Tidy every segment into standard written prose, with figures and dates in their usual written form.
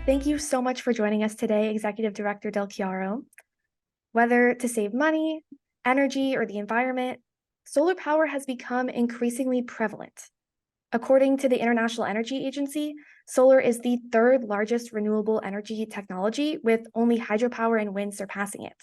Thank you so much for joining us today, Executive Director Del Chiaro. Whether to save money, energy, or the environment, solar power has become increasingly prevalent. According to the International Energy Agency, solar is the third largest renewable energy technology, with only hydropower and wind surpassing it,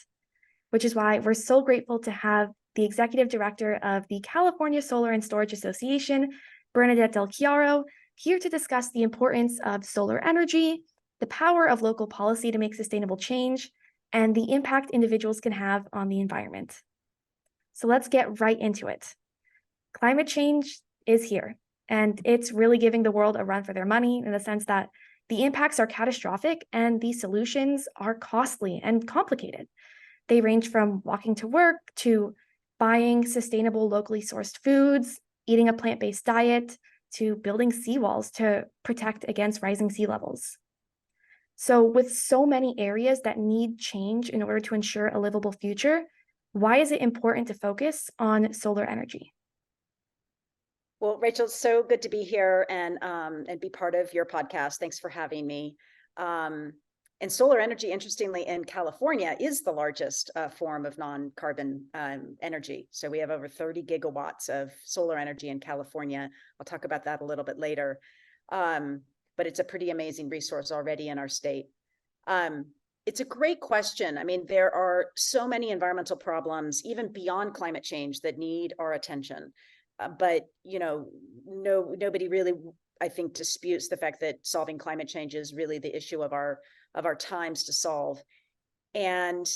which is why we're so grateful to have the Executive Director of the California Solar and Storage Association, Bernadette Del Chiaro, here to discuss the importance of solar energy, the power of local policy to make sustainable change, and the impact individuals can have on the environment. So let's get right into it. Climate change is here, and it's really giving the world a run for their money in the sense that the impacts are catastrophic and the solutions are costly and complicated. They range from walking to work to buying sustainable, locally sourced foods, eating a plant-based diet, to building seawalls to protect against rising sea levels. So with so many areas that need change in order to ensure a livable future, why is it important to focus on solar energy? Well, Rachel, it's so good to be here and be part of your podcast. Thanks for having me. And solar energy, interestingly, in California is the largest form of non-carbon energy. So we have over 30 gigawatts of solar energy in California. I'll talk about that a little bit later. But it's a pretty amazing resource already in our state. It's a great question. I mean, there are so many environmental problems, even beyond climate change, that need our attention. But nobody really, I think, disputes the fact that solving climate change is really the issue of our times to solve. And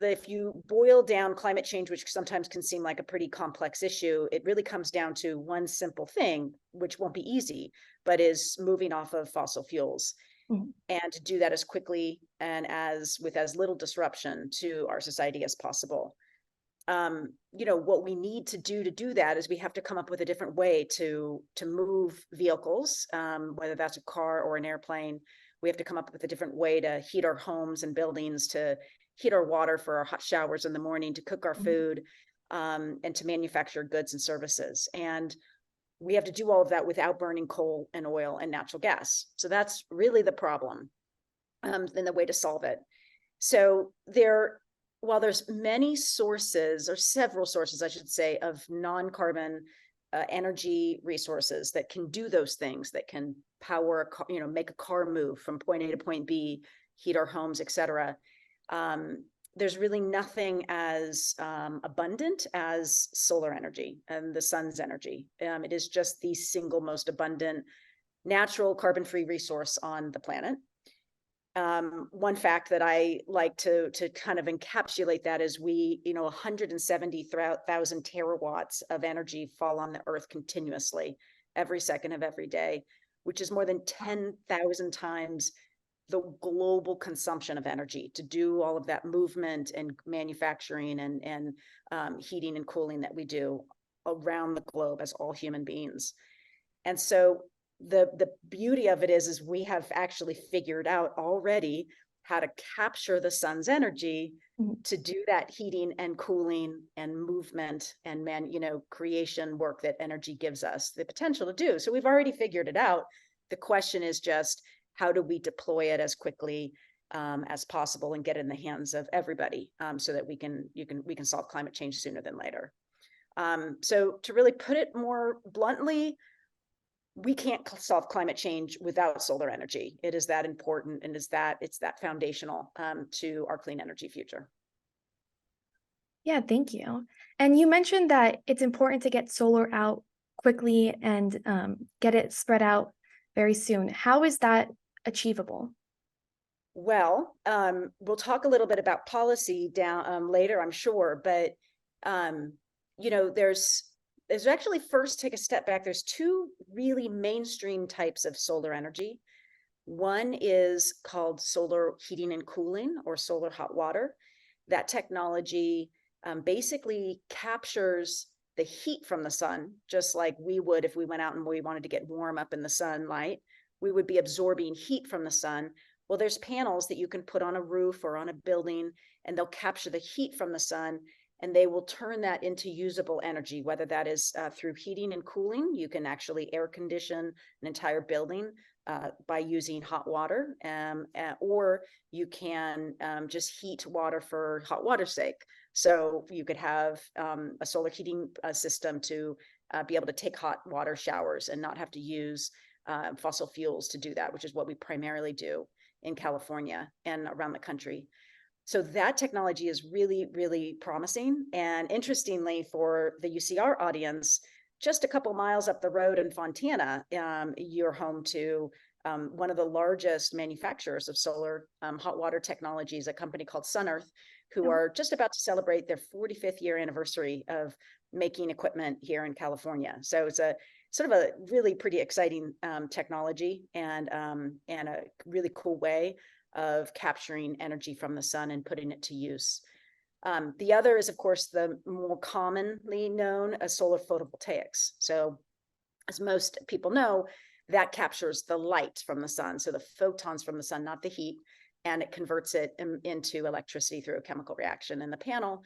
if you boil down climate change, which sometimes can seem like a pretty complex issue, it really comes down to one simple thing, which won't be easy, but is moving off of fossil fuels. Mm-hmm. And to do that as quickly and with as little disruption to our society as possible. What we need to do that is we have to come up with a different way to move vehicles, whether that's a car or an airplane. We have to come up with a different way to heat our homes and buildings, to heat our water for our hot showers in the morning, to cook our food, and to manufacture goods and services. And we have to do all of that without burning coal and oil and natural gas. So that's really the problem, and the way to solve it. So while there's many sources, or several sources, I should say, of non-carbon energy resources that can do those things, that can power a car, make a car move from point A to point B, heat our homes, etc. There's really nothing as abundant as solar energy and the sun's energy. It is just the single most abundant natural carbon-free resource on the planet. One fact that I like to kind of encapsulate that is 170,000 terawatts of energy fall on the earth continuously every second of every day, which is more than 10,000 times the global consumption of energy to do all of that movement and manufacturing and heating and cooling that we do around the globe as all human beings. And so the beauty of it is we have actually figured out already how to capture the sun's energy to do that heating and cooling and movement and creation work that energy gives us the potential to do. So we've already figured it out. The question is just, how do we deploy it as quickly as possible and get it in the hands of everybody, so that we can solve climate change sooner than later. So to really put it more bluntly, we can't solve climate change without solar energy. It is that important, and it's that foundational to our clean energy future. Yeah, thank you. And you mentioned that it's important to get solar out quickly and get it spread out very soon. How is that achievable? Well, we'll talk a little bit about policy down later, I'm sure, but there's actually, first take a step back. There's two really mainstream types of solar energy. One is called solar heating and cooling, or solar hot water. That technology basically captures the heat from the sun, just like we would if we went out and we wanted to get warm up in the sunlight. We would be absorbing heat from the sun. Well, there's panels that you can put on a roof or on a building, and they'll capture the heat from the sun, and they will turn that into usable energy, whether that is through heating and cooling. You can actually air condition an entire building by using hot water, or you can just heat water for hot water's sake. So you could have a solar heating system to be able to take hot water showers and not have to use fossil fuels to do that, which is what we primarily do in California and around the country. So that technology is really, really promising. And interestingly, for the UCR audience, just a couple miles up the road in Fontana, you're home to one of the largest manufacturers of solar hot water technologies, a company called SunEarth, who are just about to celebrate their 45th year anniversary of making equipment here in California. So it's a sort of a really pretty exciting technology, and a really cool way of capturing energy from the sun and putting it to use. The other is, of course, the more commonly known as solar photovoltaics. So as most people know, that captures the light from the sun, so the photons from the sun, not the heat, and it converts it into electricity through a chemical reaction in the panel.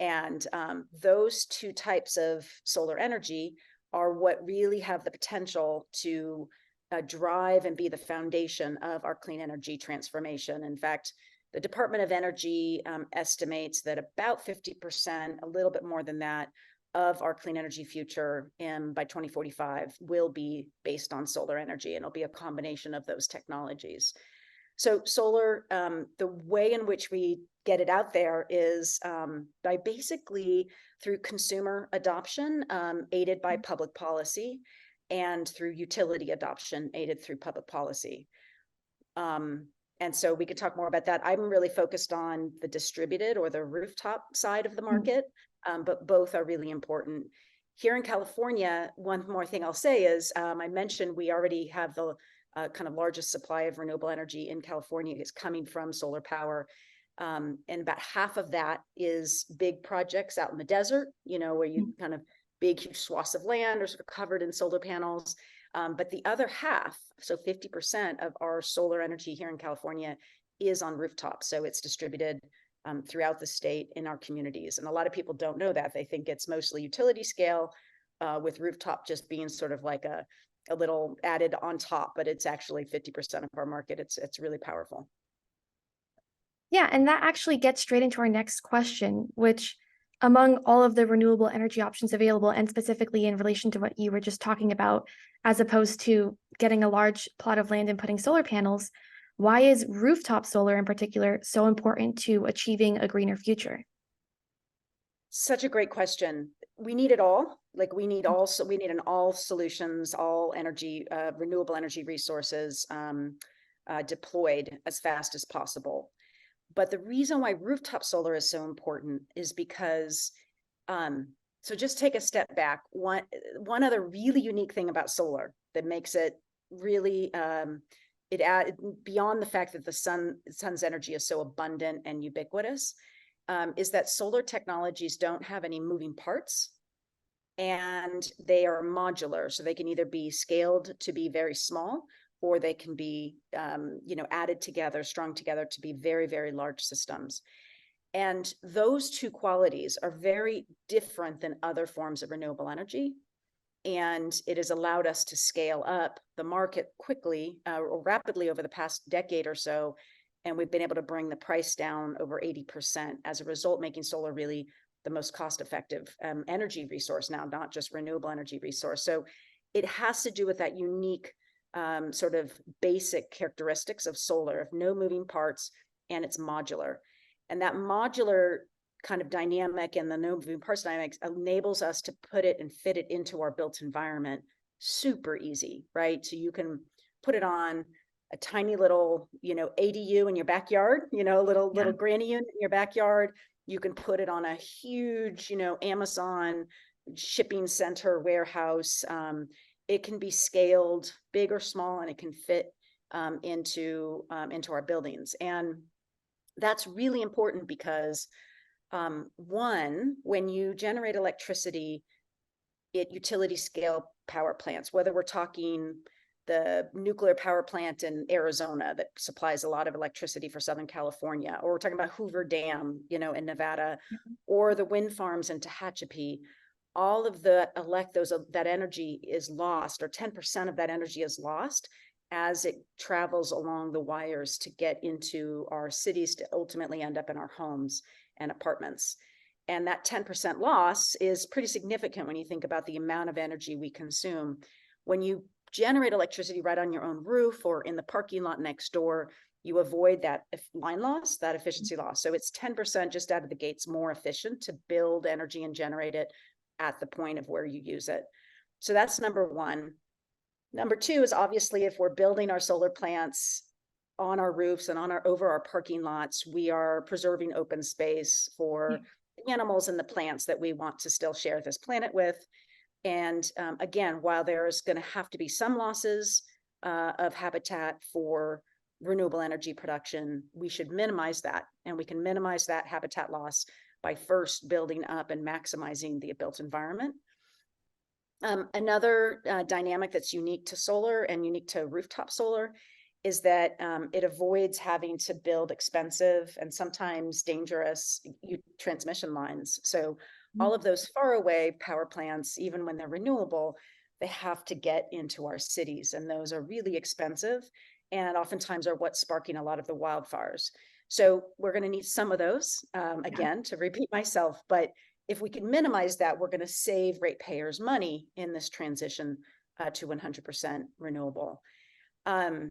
And those two types of solar energy are what really have the potential to drive and be the foundation of our clean energy transformation. In fact, the Department of Energy estimates that about 50%, a little bit more than that, of our clean energy future by 2045 will be based on solar energy, and it'll be a combination of those technologies. So solar, the way in which we get it out there is by basically through consumer adoption, aided by public policy, and through utility adoption, aided through public policy. And so we could talk more about that. I'm really focused on the distributed or the rooftop side of the market, but both are really important. Here in California, one more thing I'll say is, I mentioned we already have the kind of largest supply of renewable energy in California is coming from solar power. And about half of that is big projects out in the desert, where you kind of big, huge swaths of land are sort of covered in solar panels. But the other half, so 50% of our solar energy here in California is on rooftops. So it's distributed throughout the state in our communities. And a lot of people don't know that. They think it's mostly utility scale, with rooftop just being sort of like a little added on top, but it's actually 50% of our market. It's really powerful. Yeah, and that actually gets straight into our next question, which among all of the renewable energy options available, and specifically in relation to what you were just talking about, as opposed to getting a large plot of land and putting solar panels, why is rooftop solar in particular so important to achieving a greener future? Such a great question. We need it all. Like we need an all solutions, all energy, renewable energy resources deployed as fast as possible. But the reason why rooftop solar is so important is because, so just take a step back. One other really unique thing about solar that makes it really, beyond the fact that the sun's energy is so abundant and ubiquitous, is that solar technologies don't have any moving parts, and they are modular. So they can either be scaled to be very small, or they can be, added together, strung together to be very, very large systems. And those two qualities are very different than other forms of renewable energy. And it has allowed us to scale up the market quickly or rapidly over the past decade or so. And we've been able to bring the price down over 80% as a result, making solar really the most cost-effective energy resource now, not just renewable energy resource. So it has to do with that unique sort of basic characteristics of solar, of no moving parts, and it's modular. And that modular kind of dynamic and the no moving parts dynamics enables us to put it and fit it into our built environment super easy, right? So you can put it on a tiny little, ADU in your backyard, little granny unit in your backyard. You can put it on a huge, Amazon shipping center warehouse. It can be scaled big or small, and it can fit into our buildings. And that's really important because one, when you generate electricity at utility scale power plants, whether we're talking the nuclear power plant in Arizona that supplies a lot of electricity for Southern California, or we're talking about Hoover Dam, in Nevada, or the wind farms in Tehachapi, all of that energy is lost, or 10% of that energy is lost as it travels along the wires to get into our cities to ultimately end up in our homes and apartments. And that 10% loss is pretty significant when you think about the amount of energy we consume. When you generate electricity right on your own roof or in the parking lot next door, you avoid that line loss, that efficiency loss. So it's 10% just out of the gates more efficient to build energy and generate it at the point of where you use it. So that's number one. Number two is obviously if we're building our solar plants on our roofs and over our parking lots, we are preserving open space for the animals and the plants that we want to still share this planet with. And again, while there's going to have to be some losses of habitat for renewable energy production, we should minimize that. And we can minimize that habitat loss by first building up and maximizing the built environment. Another dynamic that's unique to solar and unique to rooftop solar is that it avoids having to build expensive and sometimes dangerous transmission lines. So all of those far away power plants, even when they're renewable, they have to get into our cities, and those are really expensive and oftentimes are what's sparking a lot of the wildfires. So we're going to need some of those, again, to repeat myself, but if we can minimize that, we're going to save ratepayers money in this transition to 100% renewable. And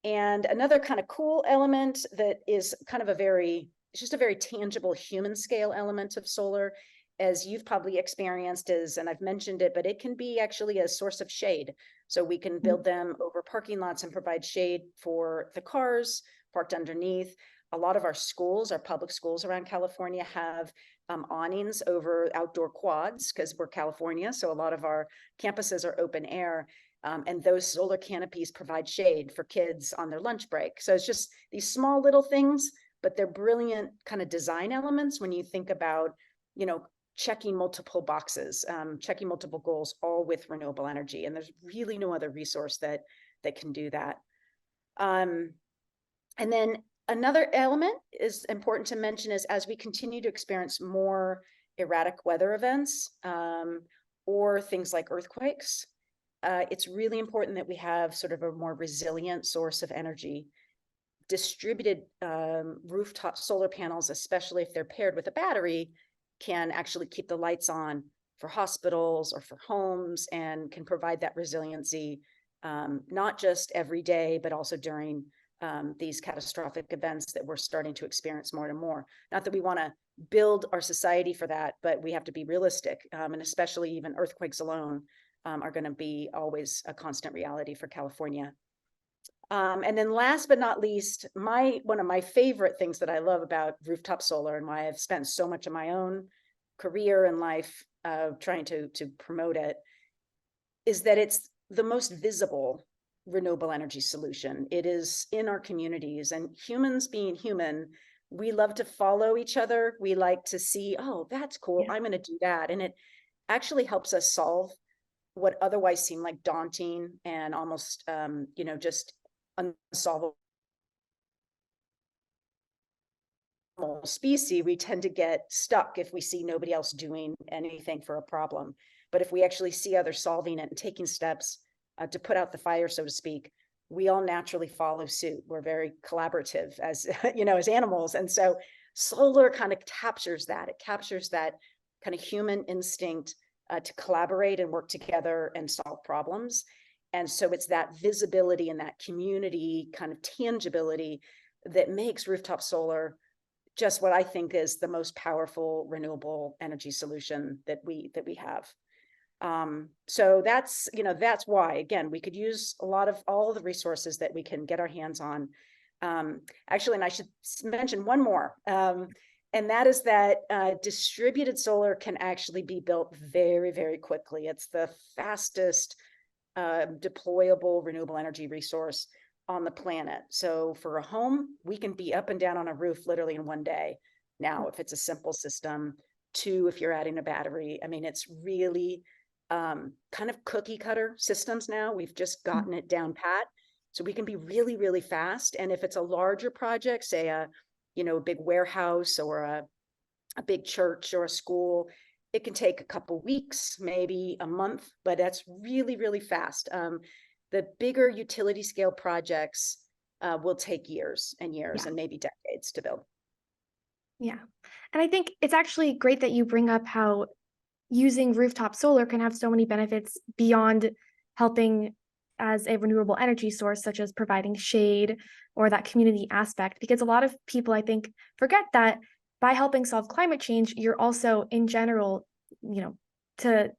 another kind of cool element that is kind of it's just a very tangible human scale element of solar, as you've probably experienced is, and I've mentioned it, but it can be actually a source of shade. So we can build them over parking lots and provide shade for the cars parked underneath. A lot of our schools, our public schools around California have awnings over outdoor quads because we're California. So a lot of our campuses are open air. And those solar canopies provide shade for kids on their lunch break. So it's just these small little things, but they're brilliant kind of design elements when you think about, checking multiple boxes, checking multiple goals, all with renewable energy. And there's really no other resource that can do that. And then another element is important to mention is as we continue to experience more erratic weather events or things like earthquakes, it's really important that we have sort of a more resilient source of energy. Distributed rooftop solar panels, especially if they're paired with a battery, can actually keep the lights on for hospitals or for homes and can provide that resiliency, not just every day, but also during these catastrophic events that we're starting to experience more and more. Not that we want to build our society for that, but we have to be realistic. And especially even earthquakes alone are going to be always a constant reality for California. And then last but not least, one of my favorite things that I love about rooftop solar and why I've spent so much of my own career and life trying to promote it is that it's the most visible renewable energy solution. It is in our communities, and humans being human, we love to follow each other. We like to see, oh, that's cool. I'm going to do that. And it actually helps us solve what otherwise seem like daunting and almost, just unsolvable species. We tend to get stuck if we see nobody else doing anything for a problem. But if we actually see others solving it and taking steps to put out the fire, so to speak, we all naturally follow suit. We're very collaborative as, as animals. And so solar kind of captures that. It captures that kind of human instinct to collaborate and work together and solve problems. And so it's that visibility and that community kind of tangibility that makes rooftop solar just what I think is the most powerful renewable energy solution that we have. So that's why, again, we could use all of the resources that we can get our hands on. Actually, and I should mention one more, and that is that distributed solar can actually be built very, very quickly. It's the fastest deployable renewable energy resource on the planet. So for a home, we can be up and down on a roof literally in one day. Now, if it's a simple system, 2 if you're adding a battery. I mean, it's really kind of cookie cutter systems now. We've just gotten it down pat. So we can be really, really fast. And if it's a larger project, say a big warehouse or a big church or a school, it can take a couple weeks, maybe a month, but that's really, really fast. The bigger utility scale projects will take years and years Yeah. and maybe decades to build. Yeah. And I think it's actually great that you bring up how using rooftop solar can have so many benefits beyond helping as a renewable energy source, such as providing shade or that community aspect. Because a lot of people, I think, forget that by helping solve climate change, you're also, in general, to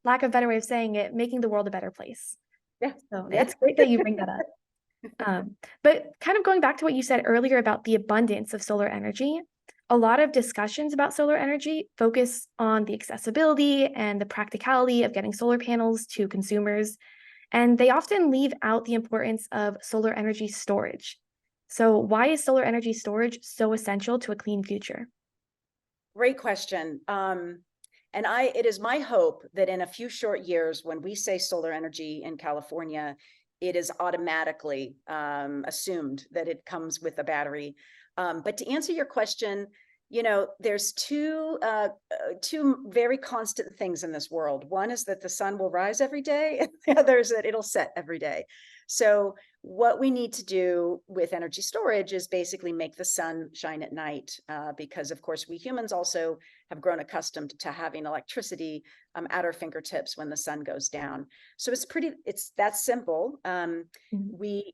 lack of a better way of saying it, making the world a better place. Yeah. So Yeah. it's great that you bring that up. But kind of going back to what you said earlier about the abundance of solar energy, a lot of discussions about solar energy focus on the accessibility and the practicality of getting solar panels to consumers, and they often leave out the importance of solar energy storage. So, why is solar energy storage so essential to a clean future? Great question. And it is my hope that in a few short years, when we say solar energy in California, it is automatically assumed that it comes with a battery. But to answer your question, there's two very constant things in this world. One is that the sun will rise every day, and the other is that it'll set every day. So what we need to do with energy storage is basically make the sun shine at night, because of course we humans also have grown accustomed to having electricity at our fingertips when the sun goes down. So it's that simple. Mhm.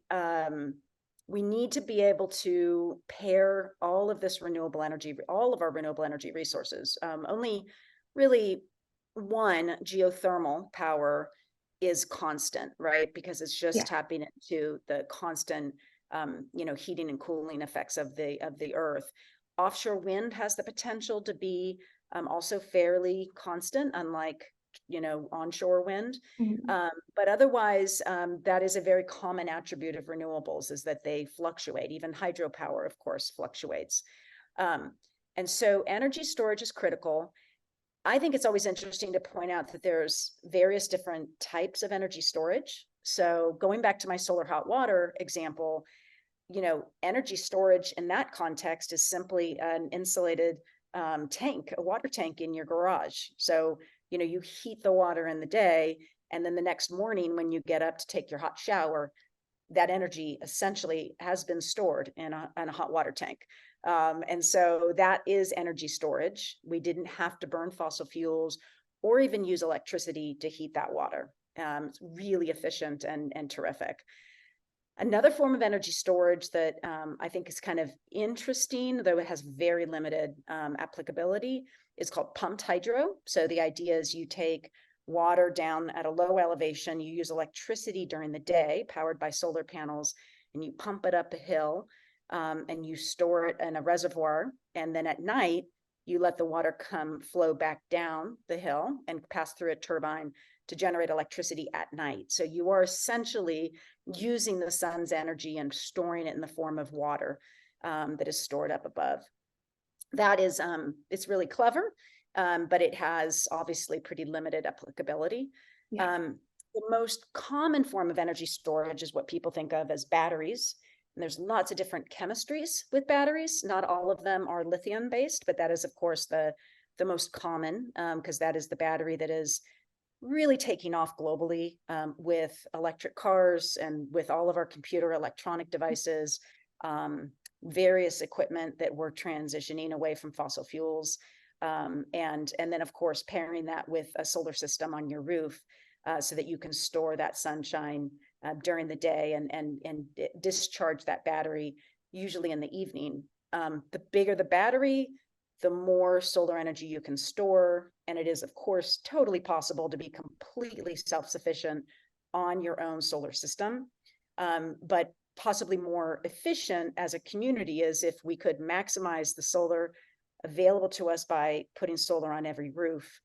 We need to be able to pair all of this renewable energy, all of our renewable energy resources. Only really one, geothermal power, is constant, right? Because it's just Yeah. tapping into the constant, heating and cooling effects of the earth. Offshore wind has the potential to be also fairly constant, unlike onshore wind. Mhm. But otherwise, that is a very common attribute of renewables, is that they fluctuate. Even hydropower, of course, fluctuates. Um, and so energy storage is critical. I think it's always interesting to point out that there's various different types of energy storage. So going back to my solar hot water example, energy storage in that context is simply an insulated tank, a water tank in your garage. So, you heat the water in the day, and then the next morning when you get up to take your hot shower, that energy essentially has been stored in a hot water tank. And so that is energy storage. We didn't have to burn fossil fuels or even use electricity to heat that water. It's really efficient and terrific. Another form of energy storage that I think is kind of interesting, though it has very limited applicability, is called pumped hydro. So the idea is you take water down at a low elevation, you use electricity during the day powered by solar panels, and you pump it up a hill, and you store it in a reservoir. And then at night, you let the water flow back down the hill and pass through a turbine to generate electricity at night. So you are essentially using the sun's energy and storing it in the form of water that is stored up above. That is, it's really clever, but it has obviously pretty limited applicability. Yeah. The most common form of energy storage is what people think of as batteries. And there's lots of different chemistries with batteries. Not all of them are lithium based, but that is, of course, the most common, because that is the battery that is really taking off globally, with electric cars and with all of our computer electronic devices, various equipment that we're transitioning away from fossil fuels. And then, of course, pairing that with a solar system on your roof, so that you can store that sunshine during the day and discharge that battery, usually in the evening. The bigger the battery, the more solar energy you can store. And it is, of course, totally possible to be completely self-sufficient on your own solar system. But possibly more efficient as a community is if we could maximize the solar available to us by putting solar on every roof,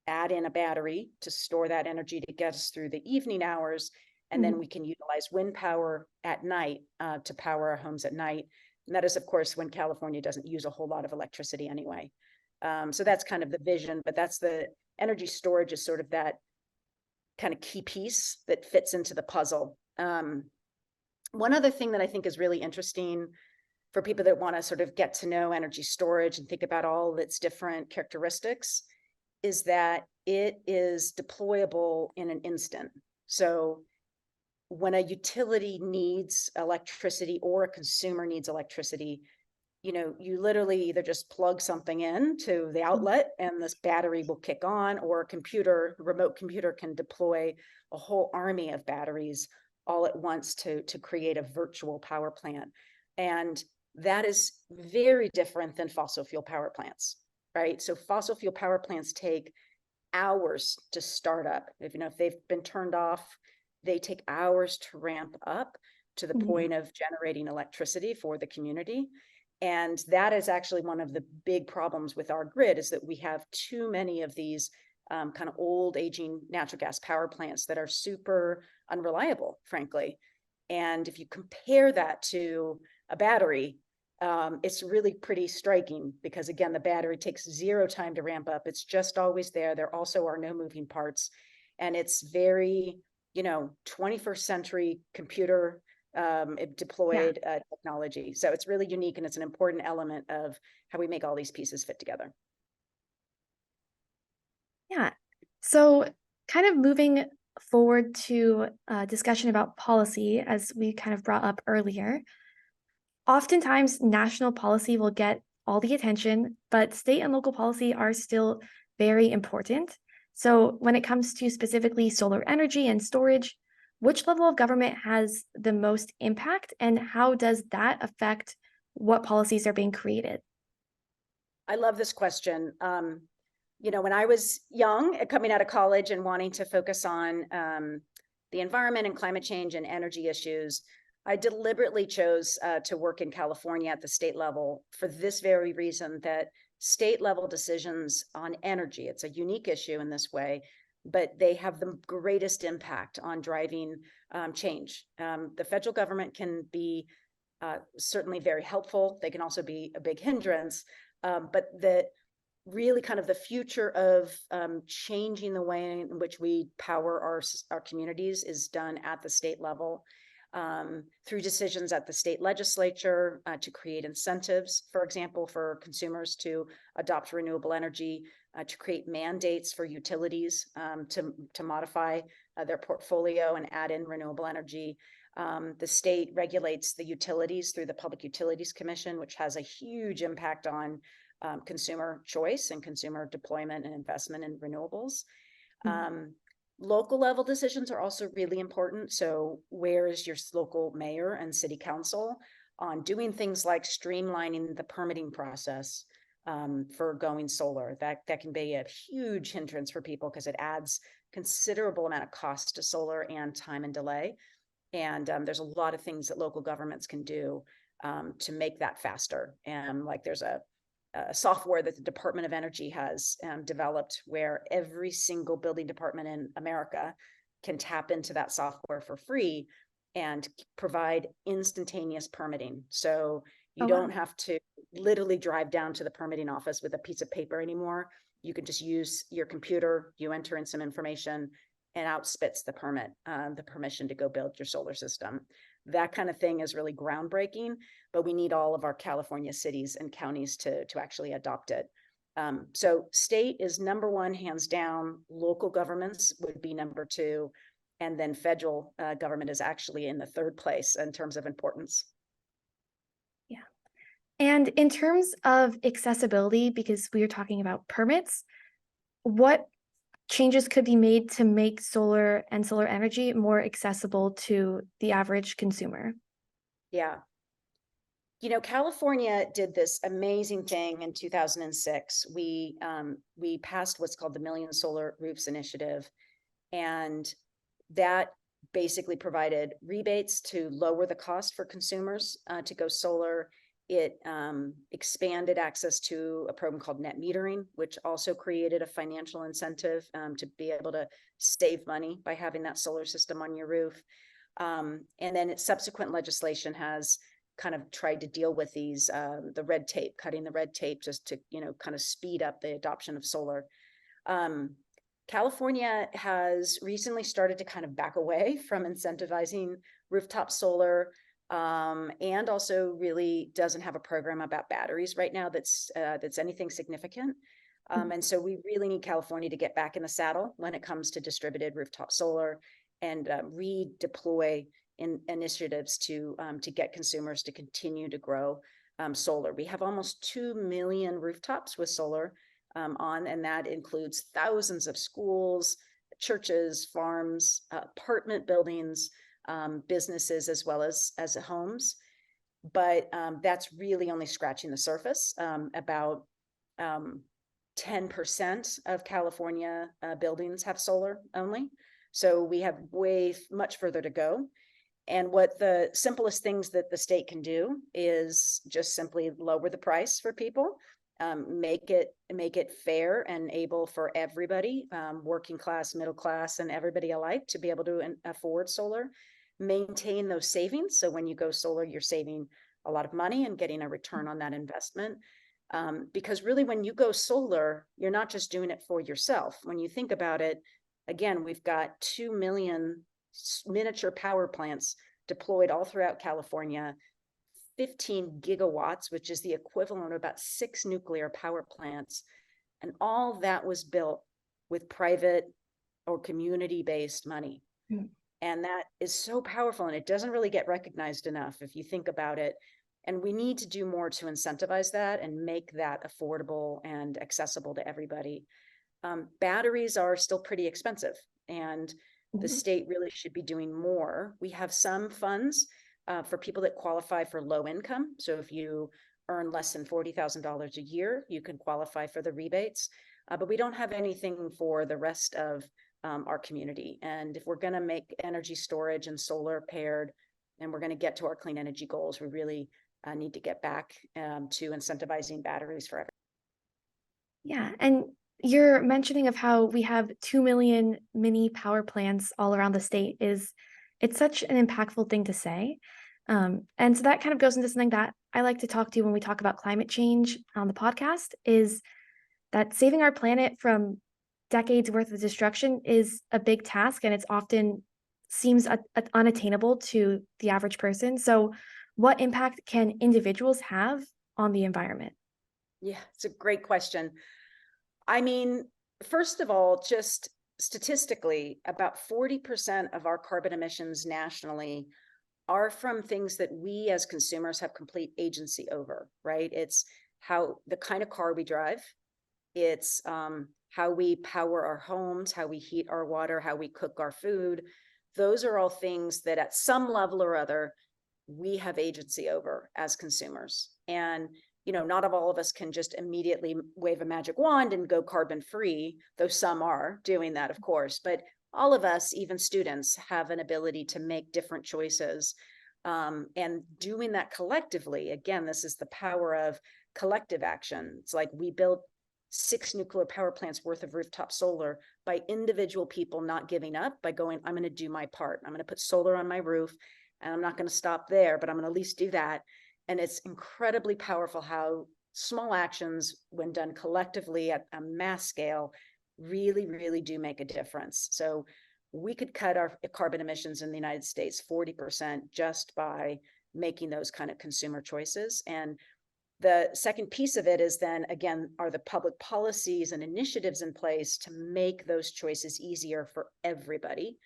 add in a battery to store that energy to get us through the evening hours, and then Mhm. we can utilize wind power at night to power our homes at night. And that is, of course, when California doesn't use a whole lot of electricity anyway. So that's kind of the vision, but that's the energy storage is sort of that kind of key piece that fits into the puzzle. One other thing that I think is really interesting for people that want to sort of get to know energy storage and think about all of its different characteristics is that it is deployable in an instant. So when a utility needs electricity or a consumer needs electricity, you literally either just plug something in to the outlet and this battery will kick on, or a remote computer can deploy a whole army of batteries all at once to create a virtual power plant. And that is very different than fossil fuel power plants, right? So fossil fuel power plants take hours to start up. If they've been turned off, they take hours to ramp up to the Mhm. point of generating electricity for the community. And that is actually one of the big problems with our grid, is that we have too many of these kind of old aging natural gas power plants that are super unreliable, frankly. And if you compare that to a battery, it's really pretty striking, because again, the battery takes zero time to ramp up. It's just always there. There also are no moving parts. And it's very, 21st century computer Yeah. deployed technology. So it's really unique, and it's an important element of how we make all these pieces fit together. Yeah. So, kind of moving forward to a discussion about policy, as we kind of brought up earlier, oftentimes national policy will get all the attention, but state and local policy are still very important. So, when it comes to specifically solar energy and storage, which level of government has the most impact, and how does that affect what policies are being created? I love this question. When I was young, coming out of college and wanting to focus on the environment and climate change and energy issues, I deliberately chose to work in California at the state level for this very reason, that state level decisions on energy, it's a unique issue in this way, but they have the greatest impact on driving change. The federal government can be certainly very helpful. They can also be a big hindrance, but the really kind of the future of changing the way in which we power our communities is done at the state level, through decisions at the state legislature to create incentives, for example, for consumers to adopt renewable energy, to create mandates for utilities to modify their portfolio and add in renewable energy. The state regulates the utilities through the Public Utilities Commission, which has a huge impact on consumer choice and consumer deployment and investment in renewables. Mhm. Local level decisions are also really important. So where is your local mayor and city council on doing things like streamlining the permitting process for going solar? That can be a huge hindrance for people, because it adds considerable amount of cost to solar and time and delay. And there's a lot of things that local governments can do to make that faster. And like there's a software that the Department of Energy has developed, where every single building department in America can tap into that software for free and provide instantaneous permitting. So you Oh, don't wow. have to literally drive down to the permitting office with a piece of paper anymore. You can just use your computer, you enter in some information, and out spits the permit, the permission to go build your solar system. That kind of thing is really groundbreaking, but we need all of our California cities and counties to actually adopt it. So state is number one, hands down. Local governments would be number two. And then federal government is actually in the third place in terms of importance. Yeah. And in terms of accessibility, because we are talking about permits, what changes could be made to make solar and solar energy more accessible to the average consumer? Yeah. California did this amazing thing in 2006. We passed what's called the Million Solar Roofs Initiative, and that basically provided rebates to lower the cost for consumers to go solar. It expanded access to a program called net metering, which also created a financial incentive to be able to save money by having that solar system on your roof. And then its subsequent legislation has kind of tried to deal with these, the red tape, cutting the red tape just to, kind of speed up the adoption of solar. California has recently started to kind of back away from incentivizing rooftop solar, and also really doesn't have a program about batteries right now that's anything significant. Mhm. And so we really need California to get back in the saddle when it comes to distributed rooftop solar. redeploy initiatives to get consumers to continue to grow solar. We have almost 2 million rooftops with solar on, and that includes thousands of schools, churches, farms, apartment buildings, businesses, as well as homes. But that's really only scratching the surface. About 10% of California buildings have solar only. So we have much further to go. And what the simplest things that the state can do is just simply lower the price for people, make it fair and able for everybody, working class, middle class, and everybody alike to be able to afford solar. Maintain those savings. So when you go solar, you're saving a lot of money and getting a return on that investment. Because really, when you go solar, you're not just doing it for yourself. When you think about it, again, we've got 2 million miniature power plants deployed all throughout California, 15 gigawatts, which is the equivalent of about 6 nuclear power plants. And all that was built with private or community-based money. Mm. And that is so powerful, and it doesn't really get recognized enough if you think about it. And we need to do more to incentivize that and make that affordable and accessible to everybody. Batteries are still pretty expensive, and the state really should be doing more. We have some funds for people that qualify for low income. So if you earn less than $40,000 a year, you can qualify for the rebates. But we don't have anything for the rest of our community. And if we're going to make energy storage and solar paired, and we're going to get to our clean energy goals, we really need to get back to incentivizing batteries for everyone. Yeah, and your mentioning of how we have 2 million mini power plants all around the state it's such an impactful thing to say. And so that kind of goes into something that I like to talk to when we talk about climate change on the podcast, is that saving our planet from decades worth of destruction is a big task, and it's often seems unattainable to the average person. So what impact can individuals have on the environment? Yeah, it's a great question. I mean, first of all, just statistically, about 40% of our carbon emissions nationally are from things that we as consumers have complete agency over, right? It's how the kind of car we drive, it's how we power our homes, how we heat our water, how we cook our food. Those are all things that at some level or other, we have agency over as consumers. And not all of us can just immediately wave a magic wand and go carbon free, though some are doing that, of course. But all of us, even students, have an ability to make different choices. And doing that collectively, again, this is the power of collective action. It's like we built 6 nuclear power plants worth of rooftop solar by individual people not giving up, by going, I'm going to do my part. I'm going to put solar on my roof, and I'm not going to stop there, but I'm going to at least do that. And it's incredibly powerful how small actions, when done collectively at a mass scale, really, really do make a difference. So we could cut our carbon emissions in the United States 40% just by making those kind of consumer choices. And the second piece of it is then, again, are the public policies and initiatives in place to make those choices easier for everybody.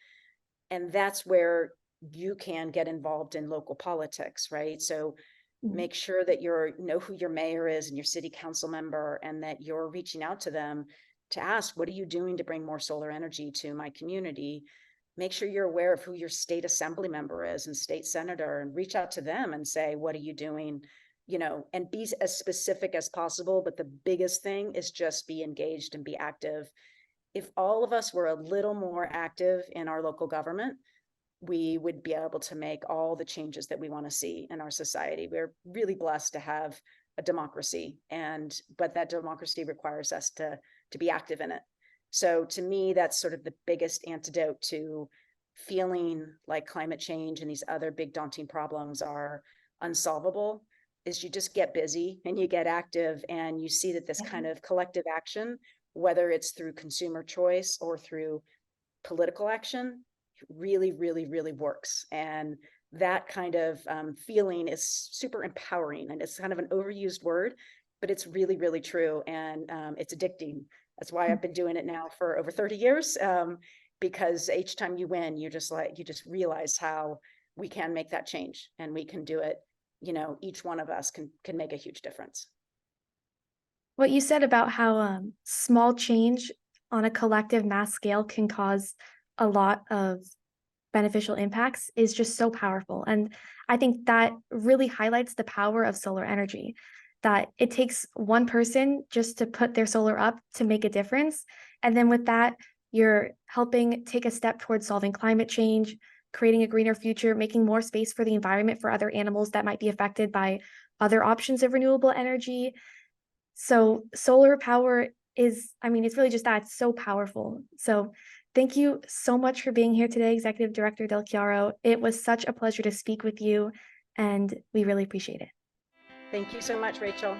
And that's where you can get involved in local politics, right? So make sure that you know who your mayor is and your city council member, and that you're reaching out to them to ask, what are you doing to bring more solar energy to my community? Make sure you're aware of who your state assembly member is and state senator, and reach out to them and say, what are you doing? And be as specific as possible. But the biggest thing is just be engaged and be active. If all of us were a little more active in our local government, we would be able to make all the changes that we want to see in our society. We're really blessed to have a democracy, but that democracy requires us to be active in it. So to me, that's sort of the biggest antidote to feeling like climate change and these other big daunting problems are unsolvable, is you just get busy and you get active, and you see that this kind of collective action, whether it's through consumer choice or through political action, really, really, really works. And that kind of feeling is super empowering. And it's kind of an overused word, but it's really, really true. And it's addicting. That's why I've been doing it now for over 30 years. because each time you win, you just realize how we can make that change, and we can do it. Each one of us can make a huge difference. What you said about how small change on a collective mass scale can cause a lot of beneficial impacts is just so powerful. And I think that really highlights the power of solar energy, that it takes one person just to put their solar up to make a difference. And then with that, you're helping take a step towards solving climate change, creating a greener future, making more space for the environment for other animals that might be affected by other options of renewable energy. So solar power is, I mean, it's really just that, it's so powerful. So thank you so much for being here today, Executive Director Del Chiaro. It was such a pleasure to speak with you, and we really appreciate it. Thank you so much, Rachel.